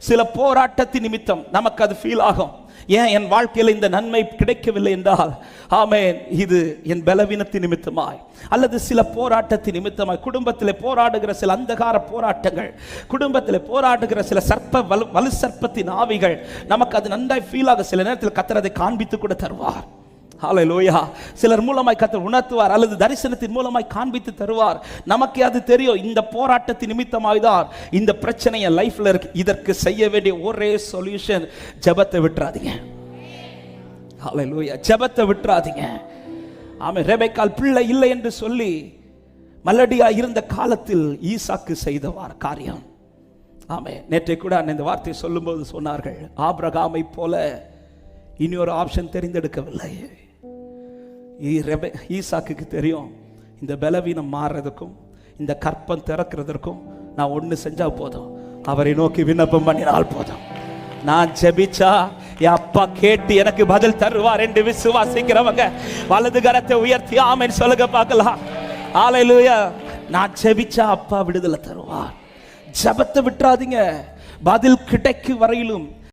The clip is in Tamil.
சில போராட்டத்தின் நிமித்தம் நமக்கு அது ஃபீல் ஆகும். ஏன் என் வாழ்க்கையில் இந்த நன்மை கிடைக்கவில்லை என்றால், ஆமென், இது என் பலவீனத்தின் நிமித்தமாய் அல்லது சில போராட்டத்தின் நிமித்தமாய், குடும்பத்தில் போராடுகிற சில அந்தகார போராட்டங்கள், குடும்பத்தில் போராடுகிற சில வலு சர்ப்பத்தின் ஆவிகள் நமக்கு அது நன்றாய் ஃபீல் ஆக சில நேரத்தில் கர்த்தர் அதை காண்பித்து கூட தருவார். ஹல்லேலூயா. சிலர் மூலமாய் கர்த்தர் உணர்த்துவார் அல்லது தரிசனத்தின் மூலமாய் காண்பித்து தருவார். நமக்கு அது தெரியும், இந்த போராட்டத்தின் நிமித்தமாய் தான் இந்த பிரச்சனை என் லைஃப்ல இருக்கு. இதற்கு செய்ய வேண்டிய ஒரே சொல்யூஷன், ஜெபத்தை விட்டுறாதீங்க. ஹல்லேலூயா. ஜெபத்தை விட்டுறாதீங்க. ஆமென். ரெபெக்காள் பிள்ளை இல்லை என்று சொல்லி மலடியா இருந்த காலத்தில் ஈசாக்கு செய்தவார் காரியம். ஆமென். நேற்றை கூட இந்த வார்த்தையை சொல்லும்போது சொன்னார்கள், ஆபிரகாமை போல இனி ஒரு ஆப்ஷன் தெரிந்தெடுக்கவில்லை. ஈசாக்குக்கு தெரியும், இந்த பலவீனம் மாறுறதுக்கும் இந்த கற்பம் திறக்கிறதற்கும் நான் ஒன்று செஞ்சா போதும், அவரை நோக்கி விண்ணப்பம் பண்ணினால் போதும். நான் ஜெபிச்சா என் அப்பா கேட்டு எனக்கு பதில் தருவார் என்று விசுவாசிக்கிறவங்க வலது கரத்தை உயர்த்தி ஆமென் சொல்லுங்க பார்க்கலாம். ஹல்லேலூயா. நான் ஜெபிச்சா அப்பா விடுதலை தருவார். ஜெபத்தை விட்டுறாதீங்க. பதில் கிடைக்கும் வரையிலும்